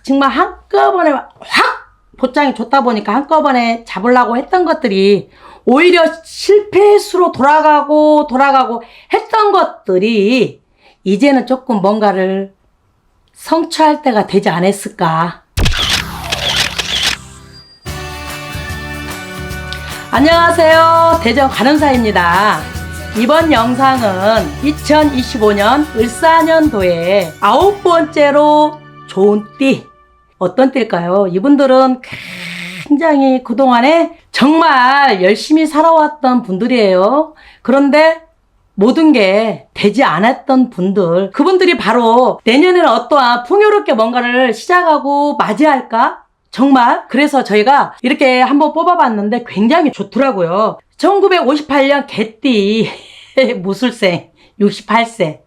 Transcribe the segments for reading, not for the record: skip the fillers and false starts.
정말 한꺼번에 확 보장이 좋다 보니까 한꺼번에 잡으려고 했던 것들이 오히려 실패수로 돌아가고 했던 것들이 이제는 조금 뭔가를 성취할 때가 되지 않았을까. 안녕하세요. 대전 간호사입니다. 이번 영상은 2025년 을사년도에 9번째로 좋은 띠. 어떤 띠일까요? 이분들은 굉장히 그동안에 정말 열심히 살아왔던 분들이에요. 그런데 모든 게 되지 않았던 분들, 그분들이 바로 내년에는 어떠한 풍요롭게 뭔가를 시작하고 맞이할까? 정말 그래서 저희가 이렇게 한번 뽑아봤는데 굉장히 좋더라고요. 1958년 개띠 무술생 68세.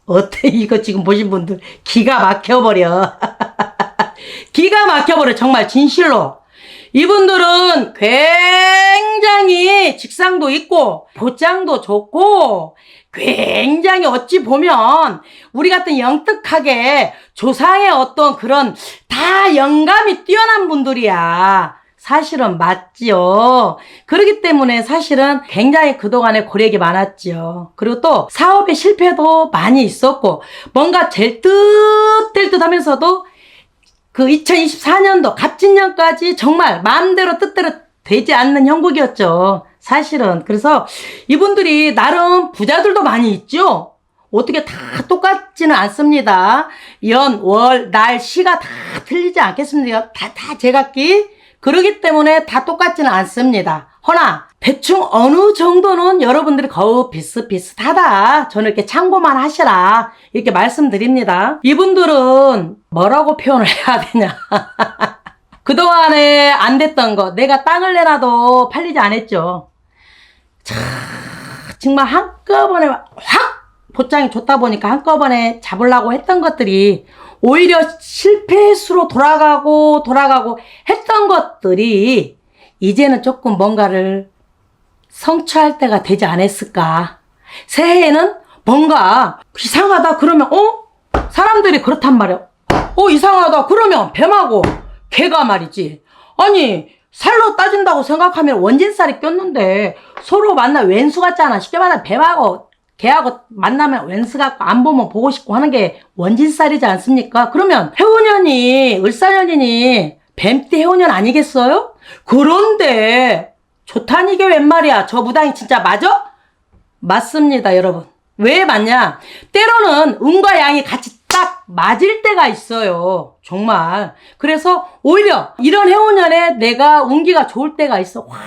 어때? 이거 지금 보신 분들 기가 막혀버려. 기가 막혀버려. 정말 진실로. 이분들은 굉장히 직상도 있고 보장도 좋고 굉장히 어찌 보면 우리 같은 영특하게 조상의 어떤 그런 다 영감이 뛰어난 분들이야. 사실은 맞지요. 그렇기 때문에 사실은 굉장히 그동안에 고력이 많았지요. 그리고 또 사업의 실패도 많이 있었고 뭔가 될 듯 하면서도 그 2024년도 갑진년까지 정말 마음대로 뜻대로 되지 않는 형국이었죠. 사실은. 그래서 이분들이 나름 부자들도 많이 있죠. 어떻게 다 똑같지는 않습니다. 연, 월, 날, 시가 다 틀리지 않겠습니까? 다 제각기. 그러기 때문에 다 똑같지는 않습니다. 허나 대충 어느 정도는 여러분들이 거의 비슷비슷하다. 저는 이렇게 참고만 하시라. 이렇게 말씀드립니다. 이분들은 뭐라고 표현을 해야 되냐. 그동안에 안 됐던 거 내가 땅을 내놔도 팔리지 않았죠. 자, 정말 한꺼번에 확 보장이 좋다 보니까 한꺼번에 잡으려고 했던 것들이 오히려 실패수로 돌아가고 했던 것들이 이제는 조금 뭔가를 성취할 때가 되지 않았을까. 새해에는 뭔가 이상하다 그러면 사람들이 그렇단 말이야. 이상하다 그러면 뱀하고 개가 말이지. 아니 살로 따진다고 생각하면 원진살이 꼈는데 서로 만나 왼수 같잖아. 쉽게 말하면 뱀하고 개하고 만나면 왼수 같고 안 보면 보고 싶고 하는 게 원진살이지 않습니까? 그러면 해운년이 을사년이니 뱀띠 해운년 아니겠어요? 그런데 좋다니 이게 웬 말이야. 저 무당이 진짜 맞아? 맞습니다, 여러분. 왜 맞냐? 때로는 음과 양이 같이 딱 맞을 때가 있어요. 정말. 그래서 오히려 이런 해운년에 내가 운기가 좋을 때가 있어. 확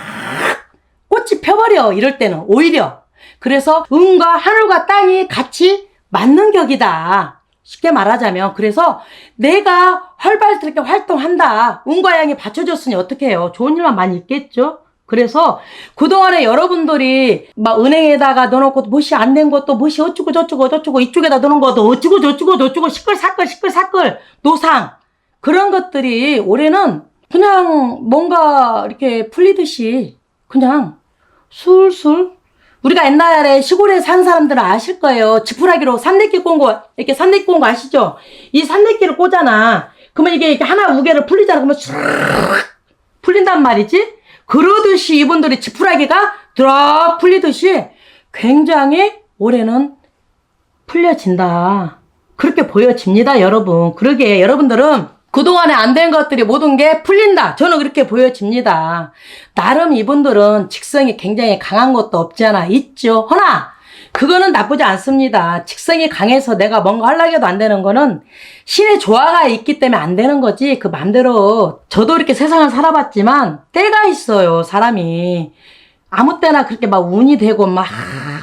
꽃이 펴버려. 이럴 때는 오히려. 그래서 음과 하늘과 땅이 같이 맞는 격이다. 쉽게 말하자면. 그래서 내가 활발하게 활동한다. 운과 양이 받쳐줬으니 어떻게 해요? 좋은 일만 많이 있겠죠? 그래서 그동안에 여러분들이 막 은행에다가 넣어놓고 무엇이 안 된 것도 무엇이 어쩌고 저쩌고 이쪽에다 넣어놓은 것도 어쩌고 저쩌고 시끌사끌 노상 그런 것들이 올해는 그냥 뭔가 이렇게 풀리듯이 그냥 술술 우리가 옛날에 시골에 산 사람들은 아실 거예요. 지푸라기로 산대끼 꽂은 거, 이렇게 산대끼 꽂은 거 아시죠? 이 산대끼를 꽂잖아. 그러면 이게 하나 무게를 풀리잖아. 그러면 쑥 풀린단 말이지? 그러듯이 이분들이 지푸라기가 드럭 풀리듯이 굉장히 올해는 풀려진다. 그렇게 보여집니다, 여러분. 그러게 여러분들은 그동안에 안 된 것들이 모든 게 풀린다. 저는 그렇게 보여집니다. 나름 이분들은 직성이 굉장히 강한 것도 없지 않아 있죠. 허나 그거는 나쁘지 않습니다. 직성이 강해서 내가 뭔가 하려고 해도 안 되는 거는 신의 조화가 있기 때문에 안 되는 거지. 그 맘대로 저도 이렇게 세상을 살아봤지만 때가 있어요. 사람이 아무 때나 그렇게 막 운이 되고 막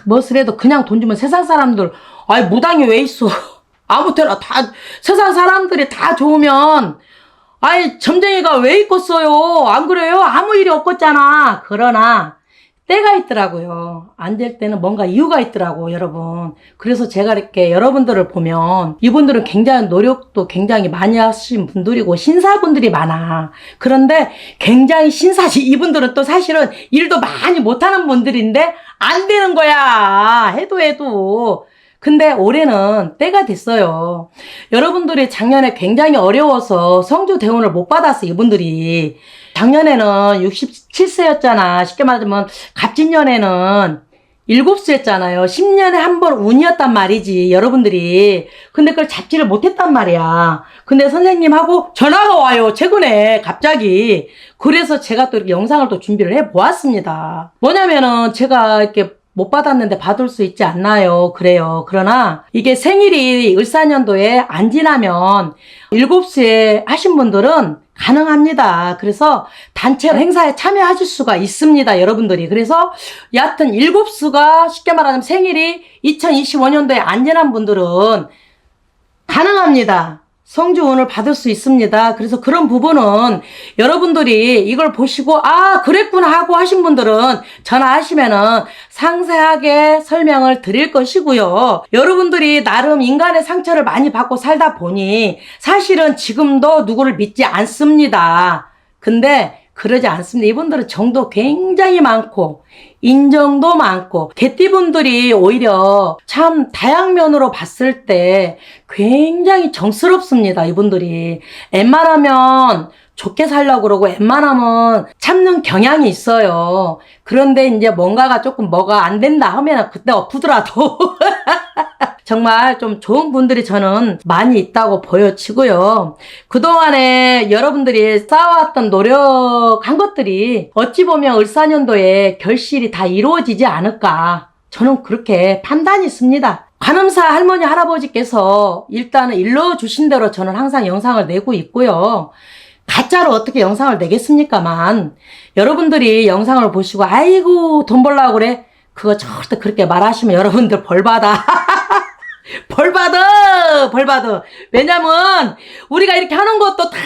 무엇을 해도 그냥 돈 주면 세상 사람들 아이 무당이 왜 있어. 아무 때나 다 세상 사람들이 다 좋으면 아이 점쟁이가 왜 있겠어요. 안 그래요? 아무 일이 없겠잖아. 그러나 때가 있더라고요. 안 될 때는 뭔가 이유가 있더라고, 여러분. 그래서 제가 이렇게 여러분들을 보면 이분들은 굉장히 노력도 굉장히 많이 하신 분들이고 신사분들이 많아. 그런데 굉장히 신사시 이분들은 또 사실은 일도 많이 못하는 분들인데 안 되는 거야. 해도 근데 올해는 때가 됐어요. 여러분들이 작년에 굉장히 어려워서 성주 대운을 못 받았어, 이분들이. 작년에는 67세였잖아. 쉽게 말하자면 갑진년에는 7수였잖아요. 10년에 한 번 운이었단 말이지, 여러분들이. 근데 그걸 잡지를 못했단 말이야. 근데 선생님하고 전화가 와요, 최근에, 갑자기. 그래서 제가 또 이렇게 영상을 또 준비를 해 보았습니다. 뭐냐면은, 제가 이렇게 못 받았는데 받을 수 있지 않나요? 그래요. 그러나, 이게 생일이 을사년도에 안 지나면, 7수에 하신 분들은 가능합니다. 그래서 단체 행사에 참여하실 수가 있습니다, 여러분들이. 그래서 여하튼 7수가 쉽게 말하자면 생일이 2025년도에 안 지난 분들은 가능합니다. 성주운을 받을 수 있습니다. 그래서 그런 부분은 여러분들이 이걸 보시고 아 그랬구나 하고 하신 분들은 전화하시면은 상세하게 설명을 드릴 것이고요. 여러분들이 나름 인간의 상처를 많이 받고 살다 보니 사실은 지금도 누구를 믿지 않습니다. 근데 그러지 않습니다. 이분들은 정도 굉장히 많고 인정도 많고 개띠분들이 오히려 참 다양면으로 봤을 때 굉장히 정스럽습니다. 이분들이 웬만하면 좋게 살려고 그러고 웬만하면 참는 경향이 있어요. 그런데 이제 뭔가가 조금 뭐가 안 된다 하면 그때 엎으더라도 정말 좀 좋은 분들이 저는 많이 있다고 보여지고요. 그동안에 여러분들이 쌓아왔던 노력한 것들이 어찌 보면 을사년도에 결실이 다 이루어지지 않을까. 저는 그렇게 판단이 있습니다. 관음사 할머니 할아버지께서 일단은 일러주신 대로 저는 항상 영상을 내고 있고요. 가짜로 어떻게 영상을 내겠습니까만 여러분들이 영상을 보시고 아이고 돈 벌려고 그래? 그거 절대 그렇게 말하시면 여러분들 벌받아. 벌받아. 왜냐면 우리가 이렇게 하는 것도 다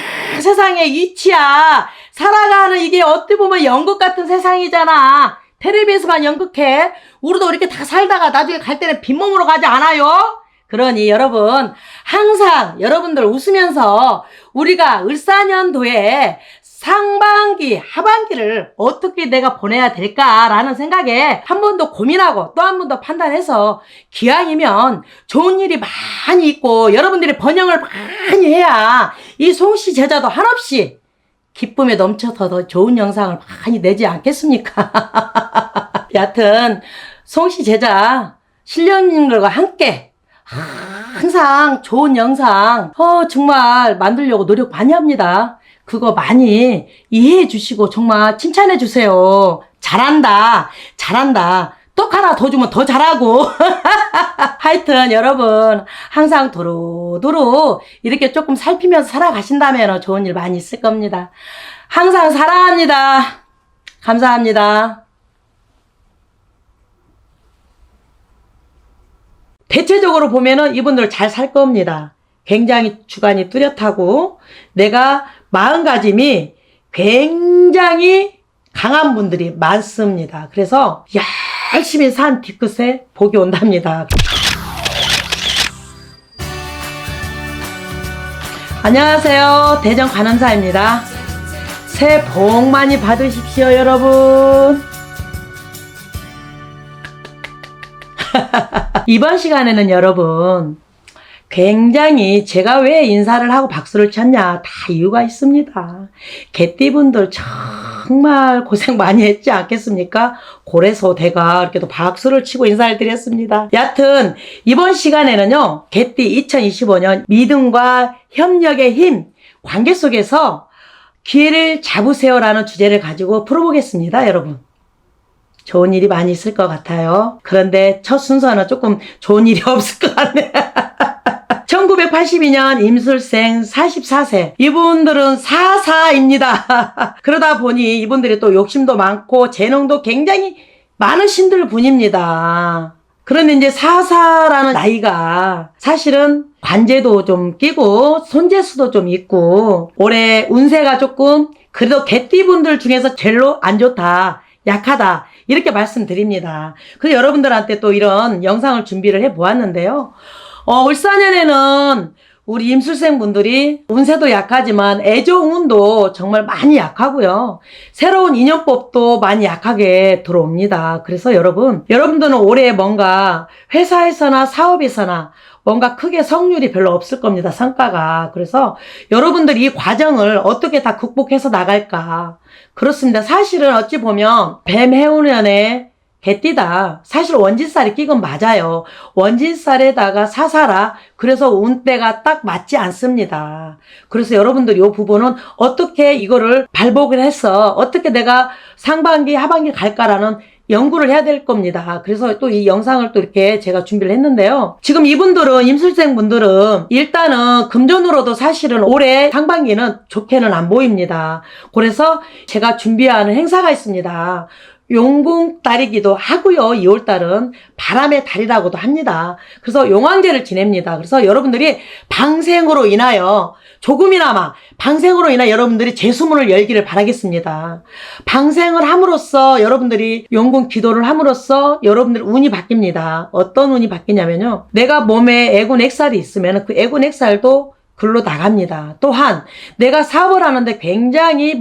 세상의 이치야. 살아가는 이게 어떻게 보면 연극 같은 세상이잖아. 텔레비에서만 연극해. 우리도 이렇게 다 살다가 나중에 갈 때는 빈몸으로 가지 않아요? 그러니 여러분 항상 여러분들 웃으면서 우리가 을사년도에 상반기, 하반기를 어떻게 내가 보내야 될까라는 생각에 한 번 더 고민하고 또 한 번 더 판단해서 기왕이면 좋은 일이 많이 있고 여러분들이 번영을 많이 해야 이 송씨 제자도 한없이 기쁨에 넘쳐서 더 좋은 영상을 많이 내지 않겠습니까? 여하튼 송씨 제자 신령님들과 함께 항상 좋은 영상 정말 만들려고 노력 많이 합니다. 그거 많이 이해해 주시고 정말 칭찬해 주세요. 잘한다. 떡 하나 더 주면 더 잘하고. 하여튼 여러분 항상 도로도로 이렇게 조금 살피면서 살아가신다면 좋은 일 많이 있을 겁니다. 항상 사랑합니다. 감사합니다. 대체적으로 보면은 이분들 잘 살 겁니다. 굉장히 주관이 뚜렷하고 내가 마음가짐이 굉장히 강한 분들이 많습니다. 그래서 열심히 산 뒤끝에 복이 온답니다. 안녕하세요. 대전 관음사입니다. 새해 복 많이 받으십시오, 여러분. 이번 시간에는 여러분 굉장히 제가 왜 인사를 하고 박수를 쳤냐 다 이유가 있습니다. 개띠분들 정말 고생 많이 했지 않겠습니까? 고래소 대가 이렇게 또 박수를 치고 인사를 드렸습니다. 여하튼 이번 시간에는요 개띠 2025년 믿음과 협력의 힘 관계 속에서 기회를 잡으세요 라는 주제를 가지고 풀어보겠습니다. 여러분 좋은 일이 많이 있을 것 같아요. 그런데 첫 순서는 조금 좋은 일이 없을 것 같네요. 1982년 임술생 44세. 이분들은 사사입니다. 그러다 보니 이분들이 또 욕심도 많고 재능도 굉장히 많으신 분입니다. 그런데 이제 사사라는 나이가 사실은 관제도 좀 끼고 손재수도 좀 있고 올해 운세가 조금 그래도 개띠분들 중에서 제일로 안 좋다. 약하다. 이렇게 말씀드립니다. 그래서 여러분들한테 또 이런 영상을 준비를 해 보았는데요. 을사년에는 우리 임술생 분들이 운세도 약하지만 애정운도 정말 많이 약하고요. 새로운 인연법도 많이 약하게 들어옵니다. 그래서 여러분들은 올해 뭔가 회사에서나 사업에서나 뭔가 크게 성률이 별로 없을 겁니다. 성과가. 그래서 여러분들이 이 과정을 어떻게 다 극복해서 나갈까. 그렇습니다. 사실은 어찌 보면 뱀 해운년에 개띠다. 사실 원진살이 끼건 맞아요. 원진살에다가 사사라. 그래서 운때가 딱 맞지 않습니다. 그래서 여러분들 이 부분은 어떻게 이거를 발복을 해서 어떻게 내가 상반기 하반기 갈까라는 연구를 해야 될 겁니다. 그래서 또 이 영상을 또 이렇게 제가 준비를 했는데요. 지금 이분들은 임술생 분들은 일단은 금전으로도 사실은 올해 상반기는 좋게는 안 보입니다. 그래서 제가 준비하는 행사가 있습니다. 용궁달이기도 하고요. 2월달은 바람의 달이라고도 합니다. 그래서 용왕제를 지냅니다. 그래서 여러분들이 방생으로 인하여 조금이나마 방생으로 인하여 여러분들이 재수문을 열기를 바라겠습니다. 방생을 함으로써 여러분들이 용궁 기도를 함으로써 여러분들 운이 바뀝니다. 어떤 운이 바뀌냐면요. 내가 몸에 애군 액살이 있으면 그 애군 액살도 글로 나갑니다. 또한 내가 사업을 하는데 굉장히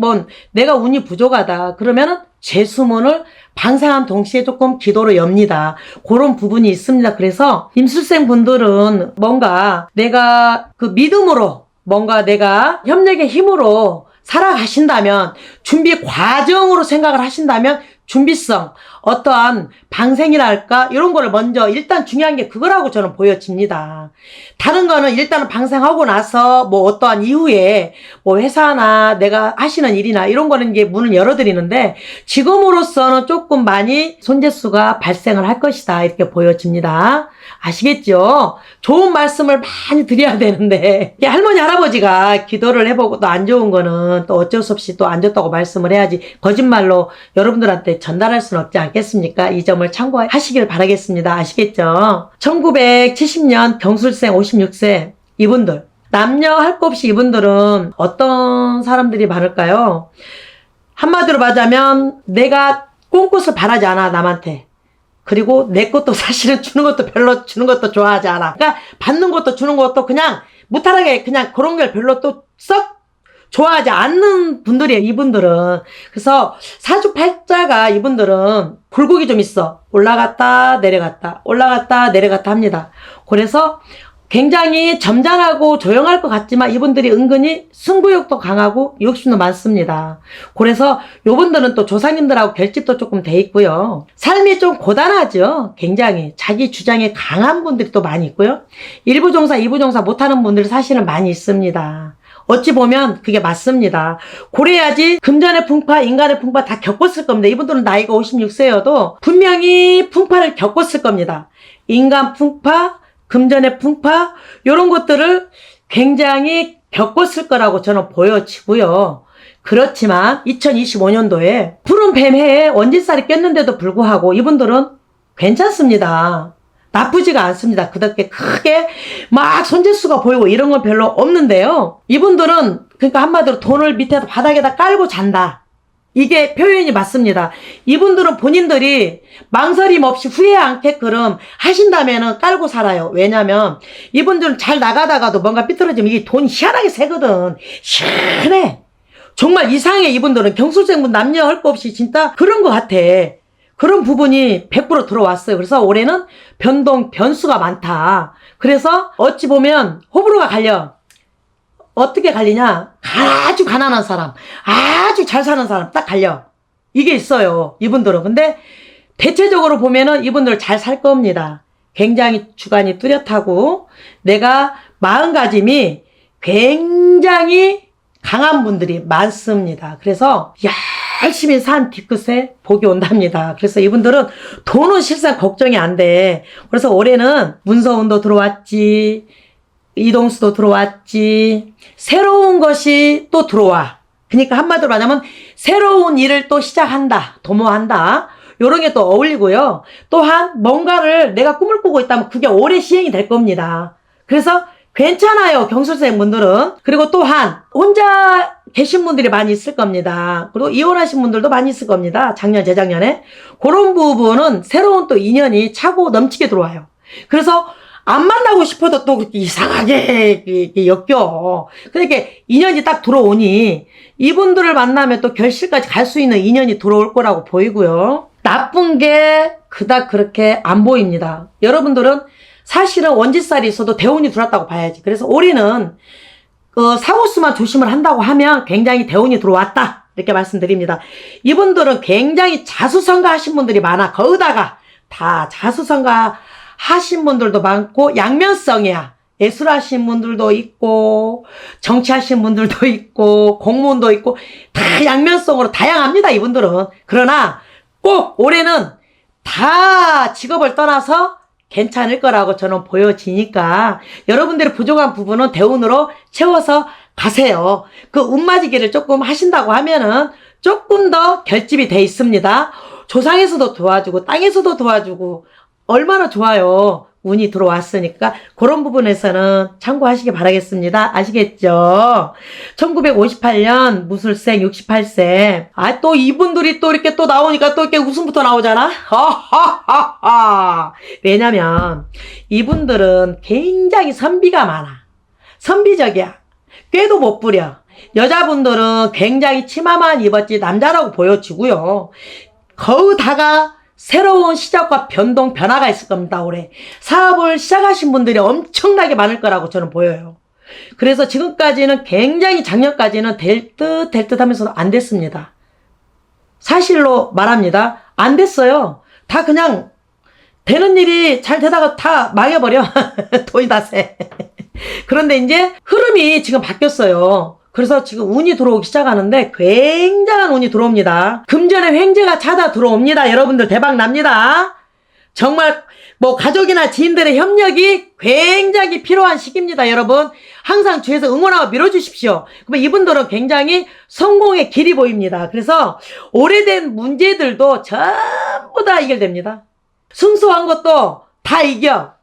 내가 운이 부족하다. 그러면은 재수문을 방생한 동시에 조금 기도를 엽니다. 그런 부분이 있습니다. 그래서 임술생 분들은 뭔가 내가 그 믿음으로 뭔가 내가 협력의 힘으로 살아가신다면 준비 과정으로 생각을 하신다면 준비성, 어떠한 방생이랄까 이런 거를 먼저 일단 중요한 게 그거라고 저는 보여집니다. 다른 거는 일단은 방생하고 나서 어떠한 이후에 회사나 내가 하시는 일이나 이런 거는 이게 문을 열어드리는데 지금으로서는 조금 많이 손재수가 발생을 할 것이다 이렇게 보여집니다. 아시겠죠? 좋은 말씀을 많이 드려야 되는데 할머니 할아버지가 기도를 해보고 또 안 좋은 거는 또 어쩔 수 없이 또 안 좋다고 말씀을 해야지 거짓말로 여러분들한테 전달할 수는 없지 않겠습니까? 이 점을 참고하시길 바라겠습니다. 아시겠죠? 1970년 경술생 56세 이분들 남녀 할 것 없이 이분들은 어떤 사람들이 많을까요? 한마디로 말하자면 내가 꽁꽃을 바라지 않아 남한테. 그리고 내 것도 사실은 주는 것도 별로 주는 것도 좋아하지 않아. 그러니까 받는 것도 주는 것도 그냥 무탈하게 그냥 그런 걸 별로 또 썩 좋아하지 않는 분들이에요, 이분들은. 그래서 사주팔자가 이분들은 굴곡이 좀 있어. 올라갔다 내려갔다 올라갔다 내려갔다 합니다. 그래서 굉장히 점잖하고 조용할 것 같지만 이분들이 은근히 승부욕도 강하고 욕심도 많습니다. 그래서 이분들은 또 조상님들하고 결집도 조금 돼 있고요. 삶이 좀 고단하죠. 굉장히 자기 주장에 강한 분들이 또 많이 있고요. 1부 종사 2부 종사 못하는 분들이 사실은 많이 있습니다. 어찌 보면 그게 맞습니다. 그래야지 금전의 풍파, 인간의 풍파 다 겪었을 겁니다. 이분들은 나이가 56세여도 분명히 풍파를 겪었을 겁니다. 인간 풍파, 금전의 풍파 이런 것들을 굉장히 겪었을 거라고 저는 보여지고요. 그렇지만 2025년도에 푸른 뱀해에 원진살이 꼈는데도 불구하고 이분들은 괜찮습니다. 나쁘지가 않습니다. 그렇게 크게 막 손재수가 보이고 이런 건 별로 없는데요. 이분들은 그러니까 한마디로 돈을 밑에 바닥에다 깔고 잔다. 이게 표현이 맞습니다. 이분들은 본인들이 망설임 없이 후회 않게끔 하신다면은 깔고 살아요. 왜냐면 이분들은 잘 나가다가도 뭔가 삐뚤어지면 이게 돈이 희한하게 새거든. 희한해. 정말 이상해. 이분들은 경술생분 남녀 할 거 없이 진짜 그런 것 같아. 그런 부분이 100% 들어왔어요. 그래서 올해는 변수가 많다. 그래서 어찌 보면 호불호가 갈려. 어떻게 갈리냐? 아주 가난한 사람, 아주 잘 사는 사람 딱 갈려. 이게 있어요. 이분들은. 근데 대체적으로 보면은 이분들 잘 살 겁니다. 굉장히 주관이 뚜렷하고 내가 마음가짐이 굉장히 강한 분들이 많습니다. 그래서 열심히 산 뒤끝에 복이 온답니다. 그래서 이분들은 돈은 실상 걱정이 안 돼. 그래서 올해는 문서운도 들어왔지, 이동수도 들어왔지, 새로운 것이 또 들어와. 그러니까 한마디로 말하면 새로운 일을 또 시작한다, 도모한다. 요런 게 또 어울리고요. 또한 뭔가를 내가 꿈을 꾸고 있다면 그게 올해 시행이 될 겁니다. 그래서 괜찮아요, 경술생 분들은. 그리고 또한 혼자 계신 분들이 많이 있을 겁니다. 그리고 이혼하신 분들도 많이 있을 겁니다. 작년, 재작년에. 그런 부분은 새로운 또 인연이 차고 넘치게 들어와요. 그래서 안 만나고 싶어도 또 그렇게 이상하게 이렇게 엮여. 그러니까 인연이 딱 들어오니 이분들을 만나면 또 결실까지 갈 수 있는 인연이 들어올 거라고 보이고요. 나쁜 게 그닥 그렇게 안 보입니다. 여러분들은 사실은 원짓살이 있어도 대운이 들어왔다고 봐야지. 그래서 올해는 사고수만 조심을 한다고 하면 굉장히 대운이 들어왔다. 이렇게 말씀드립니다. 이분들은 굉장히 자수성가 하신 분들이 많아. 거기다가 다 자수성가 하신 분들도 많고 양면성이야. 예술하신 분들도 있고 정치하신 분들도 있고 공무원도 있고 다 양면성으로 다양합니다. 이분들은. 그러나 꼭 올해는 다 직업을 떠나서 괜찮을 거라고 저는 보여지니까 여러분들의 부족한 부분은 대운으로 채워서 가세요. 그 운맞이기를 조금 하신다고 하면은 조금 더 결집이 돼 있습니다. 조상에서도 도와주고 땅에서도 도와주고 얼마나 좋아요. 운이 들어왔으니까 그런 부분에서는 참고하시기 바라겠습니다. 아시겠죠? 1958년 무술생 68세. 아, 또 이분들이 또 이렇게 또 나오니까 또 이렇게 웃음부터 나오잖아? 하하하하. 왜냐면 이분들은 굉장히 선비가 많아. 선비적이야. 꾀도 못 부려. 여자분들은 굉장히 치마만 입었지 남자라고 보여지고요. 거기다가 새로운 시작과 변동, 변화가 있을 겁니다, 올해. 사업을 시작하신 분들이 엄청나게 많을 거라고 저는 보여요. 그래서 지금까지는 굉장히 작년까지는 될 듯 하면서도 안 됐습니다. 사실로 말합니다. 안 됐어요. 다 그냥 되는 일이 잘 되다가 다 망해버려. 돈이 다 새. 그런데 이제 흐름이 지금 바뀌었어요. 그래서 지금 운이 들어오기 시작하는데 굉장한 운이 들어옵니다. 금전의 횡재가 찾아 들어옵니다. 여러분들 대박 납니다. 정말 뭐 가족이나 지인들의 협력이 굉장히 필요한 시기입니다. 여러분 항상 주위에서 응원하고 밀어주십시오. 그러면 이분들은 굉장히 성공의 길이 보입니다. 그래서 오래된 문제들도 전부 다 해결됩니다. 순수한 것도 다 이겨.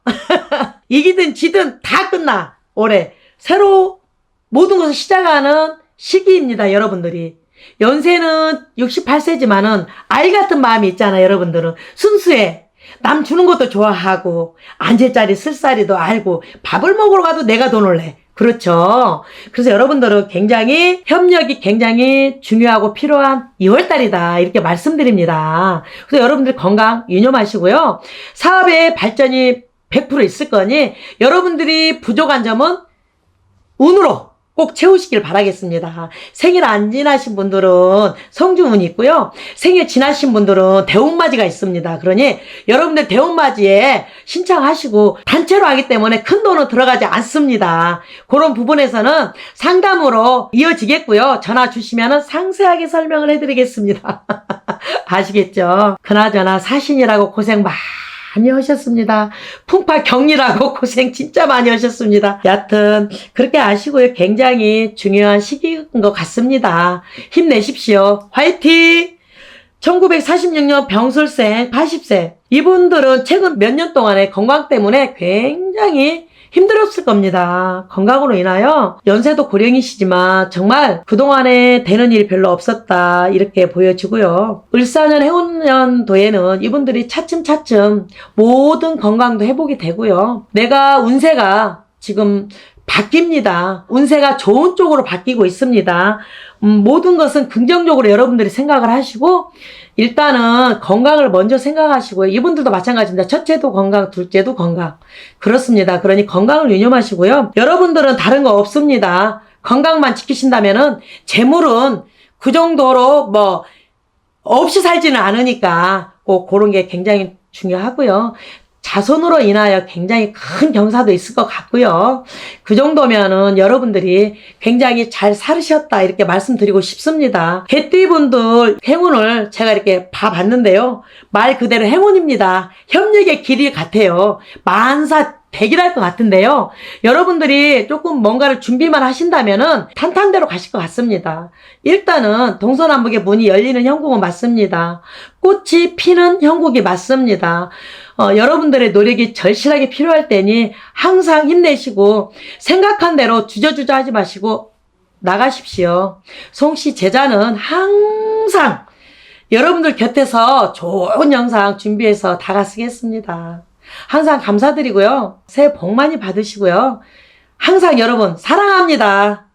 이기든 지든 다 끝나. 올해 새로 모든 것을 시작하는 시기입니다. 여러분들이. 연세는 68세지만은 아이 같은 마음이 있잖아요. 여러분들은. 순수해. 남 주는 것도 좋아하고 앉을 쓸자리도 알고 밥을 먹으러 가도 내가 돈을 내. 그렇죠. 그래서 여러분들은 굉장히 협력이 굉장히 중요하고 필요한 2월달이다. 이렇게 말씀드립니다. 그래서 여러분들 건강 유념하시고요. 사업의 발전이 100% 있을 거니 여러분들이 부족한 점은 운으로 꼭 채우시길 바라겠습니다. 생일 안 지나신 분들은 성주운이 있고요. 생일 지나신 분들은 대운맞이가 있습니다. 그러니 여러분들 대운맞이에 신청하시고 단체로 하기 때문에 큰 돈은 들어가지 않습니다. 그런 부분에서는 상담으로 이어지겠고요. 전화 주시면 상세하게 설명을 해드리겠습니다. 아시겠죠? 그나저나 사신이라고 고생 많이 하셨습니다. 풍파 격리라고 고생 진짜 많이 하셨습니다. 여하튼 그렇게 아시고요. 굉장히 중요한 시기인 것 같습니다. 힘내십시오. 화이팅! 1946년 병술생 80세. 이분들은 최근 몇 년 동안의 건강 때문에 굉장히 힘들었을 겁니다. 건강으로 인하여 연세도 고령이시지만 정말 그동안에 되는 일이 별로 없었다 이렇게 보여지고요. 을사년 해운년도에는 이분들이 차츰차츰 모든 건강도 회복이 되고요. 내가 운세가 지금 바뀝니다. 운세가 좋은 쪽으로 바뀌고 있습니다. 모든 것은 긍정적으로 여러분들이 생각을 하시고 일단은 건강을 먼저 생각하시고요. 이분들도 마찬가지입니다. 첫째도 건강, 둘째도 건강. 그렇습니다. 그러니 건강을 유념하시고요. 여러분들은 다른 거 없습니다. 건강만 지키신다면은 재물은 그 정도로 뭐 없이 살지는 않으니까 꼭 그런 게 굉장히 중요하고요. 자손으로 인하여 굉장히 큰 경사도 있을 것 같고요. 그 정도면은 여러분들이 굉장히 잘 살으셨다 이렇게 말씀드리고 싶습니다. 개띠분들 행운을 제가 이렇게 봐봤는데요. 말 그대로 행운입니다. 협력의 길이 같아요. 만사 백이랄 것 같은데요. 여러분들이 조금 뭔가를 준비만 하신다면은 탄탄대로 가실 것 같습니다. 일단은 동서남북의 문이 열리는 형국은 맞습니다. 꽃이 피는 형국이 맞습니다. 여러분들의 노력이 절실하게 필요할 때니 항상 힘내시고 생각한 대로 주저주저 하지 마시고 나가십시오. 송씨 제자는 항상 여러분들 곁에서 좋은 영상 준비해서 다가서겠습니다. 항상 감사드리고요. 새해 복 많이 받으시고요. 항상 여러분 사랑합니다.